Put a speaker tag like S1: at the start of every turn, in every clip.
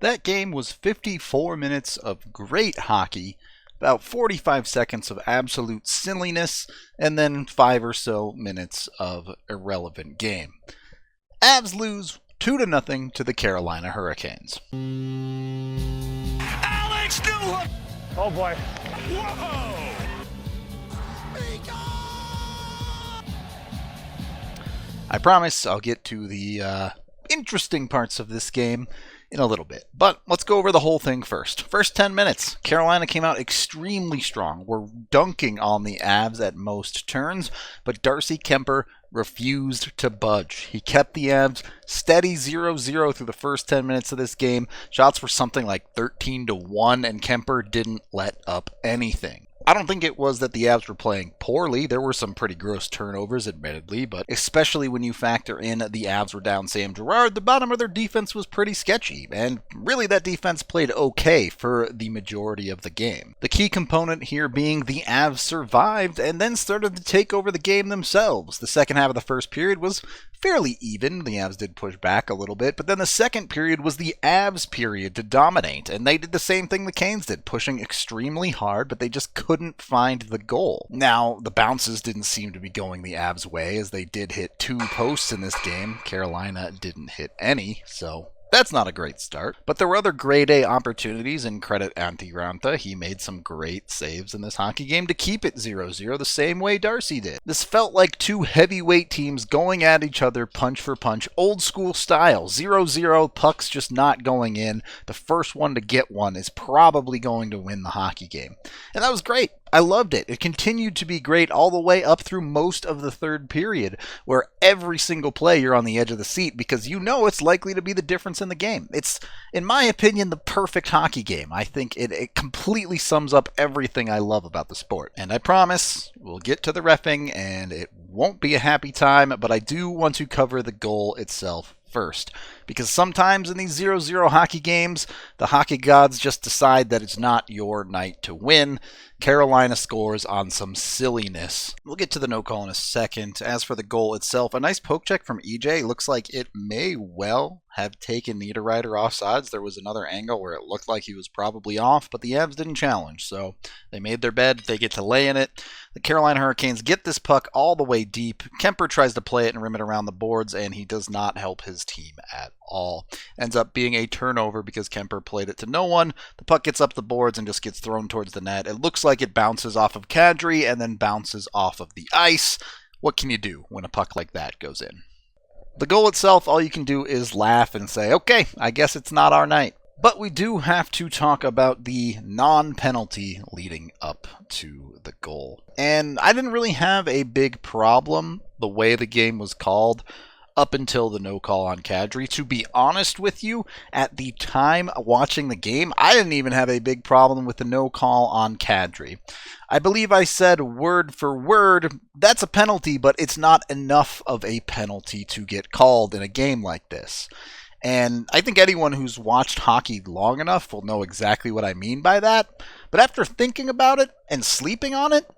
S1: That game was 54 minutes of great hockey, about 45 seconds of absolute silliness, and then 5 or so minutes of irrelevant game. Avs lose 2-0 to the Carolina Hurricanes.
S2: Alex Newhook!
S3: Oh boy.
S2: Whoa!
S1: I promise I'll get to the interesting parts of this game in a little bit. But let's go over the whole thing first. First 10 minutes, Carolina came out extremely strong. We're dunking on the Avs at most turns, but Darcy Kuemper refused to budge. He kept the Avs steady 0-0 through the first 10 minutes of this game. Shots were something like 13-1, and Kuemper didn't let up anything. I don't think it was that the Avs were playing poorly. There were some pretty gross turnovers, admittedly, but especially when you factor in the Avs were down Sam Girard, the bottom of their defense was pretty sketchy, and really that defense played okay for the majority of the game. The key component here being the Avs survived and then started to take over the game themselves. The second half of the first period was fairly even. The Avs did push back a little bit, but then the second period was the Avs period to dominate, and they did the same thing the Canes did, pushing extremely hard, but they just couldn't find the goal. Now, the bounces didn't seem to be going the Avs' way, as they did hit 2 posts in this game. Carolina didn't hit any, so that's not a great start. But there were other grade A opportunities, and credit Antti Raanta. He made some great saves in this hockey game to keep it 0-0 the same way Darcy did. This felt like two heavyweight teams going at each other punch for punch, old school style. 0-0, pucks just not going in. The first one to get one is probably going to win the hockey game. And that was great. I loved it. It continued to be great all the way up through most of the third period, where every single play you're on the edge of the seat because you know it's likely to be the difference in the game. It's, in my opinion, the perfect hockey game. I think it completely sums up everything I love about the sport. And I promise we'll get to the reffing, and it won't be a happy time, but I do want to cover the goal itself first, because sometimes in these 0-0 hockey games, the hockey gods just decide that it's not your night to win. Carolina scores on some silliness. We'll get to the no call in a second. As for the goal itself, a nice poke check from EJ. Looks like it may well have taken Niederreiter offsides. There was another angle where it looked like he was probably off, but the Avs didn't challenge, so they made their bed. They get to lay in it. The Carolina Hurricanes get this puck all the way deep. Kuemper tries to play it and rim it around the boards, and he does not help his team at all. Ends up being a turnover because Kuemper played it to no one. The puck gets up the boards and just gets thrown towards the net. It looks like it bounces off of Kadri and then bounces off of the ice. What can you do when a puck like that goes in? The goal itself, all you can do is laugh and say, okay, I guess it's not our night. But we do have to talk about the non-penalty leading up to the goal. And I didn't really have a big problem the way the game was called up until the no call on Kadri. To be honest with you, at the time watching the game, I didn't even have a big problem with the no call on Kadri. I believe I said word for word, that's a penalty, but it's not enough of a penalty to get called in a game like this. And I think anyone who's watched hockey long enough will know exactly what I mean by that. But after thinking about it and sleeping on it,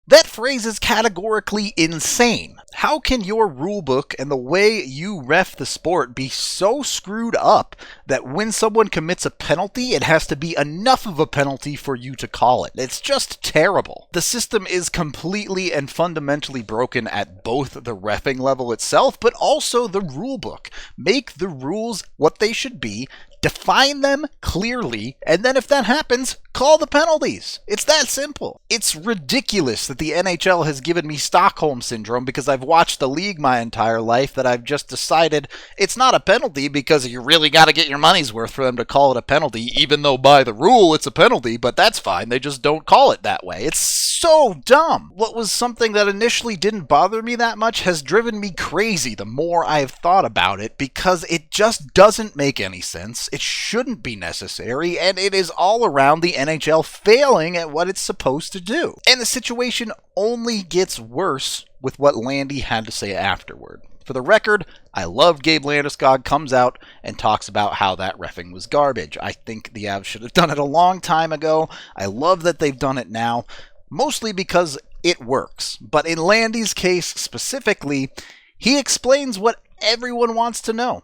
S1: that phrase is categorically insane. How can your rulebook and the way you ref the sport be so screwed up that when someone commits a penalty, it has to be enough of a penalty for you to call it? It's just terrible. The system is completely and fundamentally broken at both the reffing level itself, but also the rulebook. Make the rules what they should be, define them clearly, and then if that happens, call the penalties. It's that simple. It's ridiculous that the NHL has given me Stockholm Syndrome because I've watched the league my entire life that I've just decided it's not a penalty because you really got to get your money's worth for them to call it a penalty, even though by the rule it's a penalty, but that's fine. They just don't call it that way. It's so dumb. What was something that initially didn't bother me that much has driven me crazy the more I have thought about it because it just doesn't make any sense. It shouldn't be necessary, and it is all around the NHL failing at what it's supposed to do. And the situation only gets worse with what Landy had to say afterward. For the record, I love Gabe Landeskog comes out and talks about how that reffing was garbage. I think the Avs should have done it a long time ago. I love that they've done it now, mostly because it works. But in Landy's case specifically, he explains what everyone wants to know.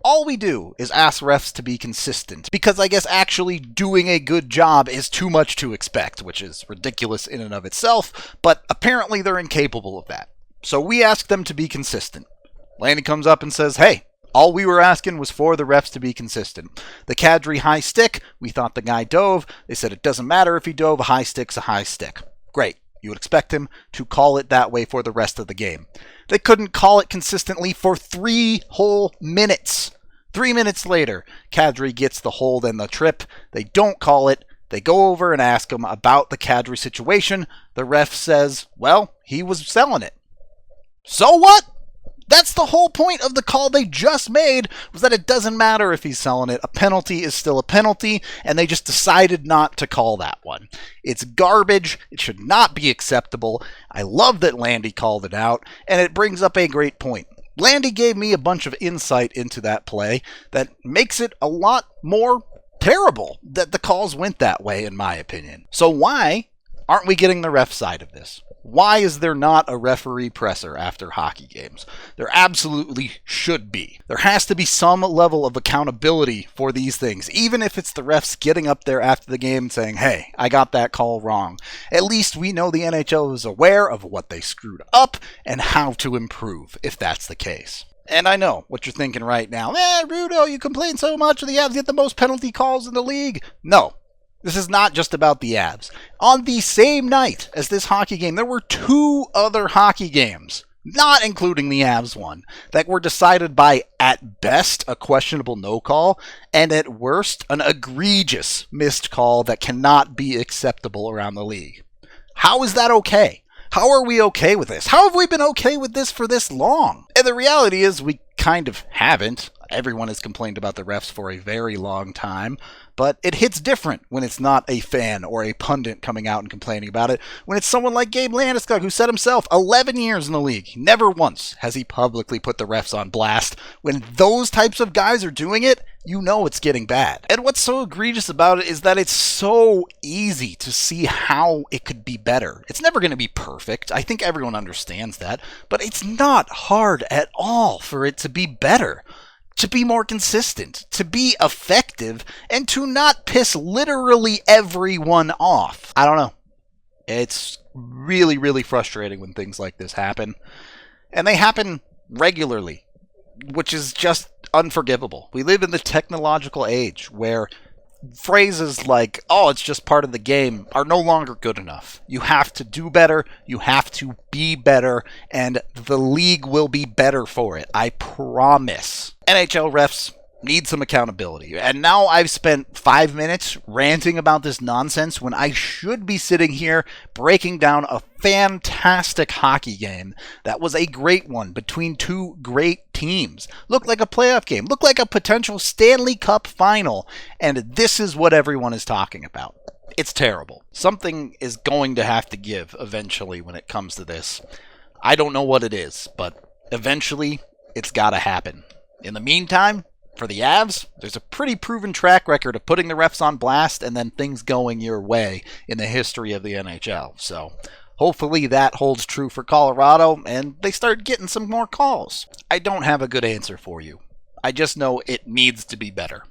S1: All we do is ask refs to be consistent, because I guess actually doing a good job is too much to expect, which is ridiculous in and of itself, but apparently they're incapable of that. So we ask them to be consistent. Landy comes up and says, hey, all we were asking was for the refs to be consistent. The Kadri high stick, we thought the guy dove. They said it doesn't matter if he dove, a high stick's a high stick. Great. You would expect him to call it that way for the rest of the game. They couldn't call it consistently for 3 whole minutes. 3 minutes later, Kadri gets the hold and the trip. They don't call it. They go over and ask him about the Kadri situation. The ref says, well, he was selling it. So what? That's the whole point of the call they just made, was that it doesn't matter if he's selling it. A penalty is still a penalty, and they just decided not to call that one. It's garbage. It should not be acceptable. I love that Landy called it out, and it brings up a great point. Landy gave me a bunch of insight into that play that makes it a lot more terrible that the calls went that way, in my opinion. So why aren't we getting the ref side of this? Why is there not a referee presser after hockey games? There absolutely should be. There has to be some level of accountability for these things, even if it's the refs getting up there after the game saying, hey, I got that call wrong. At least we know the NHL is aware of what they screwed up and how to improve, if that's the case. And I know what you're thinking right now. Rudo, you complain so much of the Avs get the most penalty calls in the league. No. This is not just about the Avs. On the same night as this hockey game, there were 2 other hockey games, not including the Avs one, that were decided by, at best, a questionable no call, and at worst, an egregious missed call that cannot be acceptable around the league. How is that okay? How are we okay with this? How have we been okay with this for this long? And the reality is we kind of haven't. Everyone has complained about the refs for a very long time, but it hits different when it's not a fan or a pundit coming out and complaining about it. When it's someone like Gabe Landeskog, who said himself 11 years in the league, never once has he publicly put the refs on blast. When those types of guys are doing it, you know it's getting bad. And what's so egregious about it is that it's so easy to see how it could be better. It's never going to be perfect. I think everyone understands that, but it's not hard at all for it to be better. To be more consistent, to be effective, and to not piss literally everyone off. I don't know. It's really, really frustrating when things like this happen. And they happen regularly, which is just unforgivable. We live in the technological age where phrases like, oh, it's just part of the game, are no longer good enough. You have to do better, you have to be better, and the league will be better for it. I promise. NHL refs need some accountability. And now I've spent 5 minutes ranting about this nonsense when I should be sitting here breaking down a fantastic hockey game that was a great one between 2 great teams. Looked like a playoff game. Looked like a potential Stanley Cup final. And this is what everyone is talking about. It's terrible. Something is going to have to give eventually when it comes to this. I don't know what it is, but eventually it's got to happen. In the meantime, for the Avs, there's a pretty proven track record of putting the refs on blast and then things going your way in the history of the NHL. So hopefully that holds true for Colorado and they start getting some more calls. I don't have a good answer for you. I just know it needs to be better.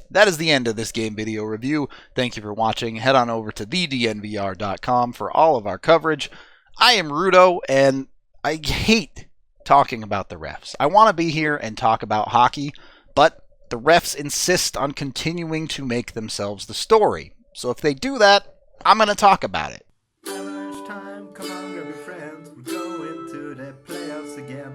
S1: That is the end of this game video review. Thank you for watching. Head on over to thednvr.com for all of our coverage. I am Rudo, and I hate talking about the refs. I want to be here and talk about hockey, but the refs insist on continuing to make themselves the story. So if they do that, I'm going to talk about it.
S3: Avalanche time, come on, grab your friends. We're going to the playoffs again.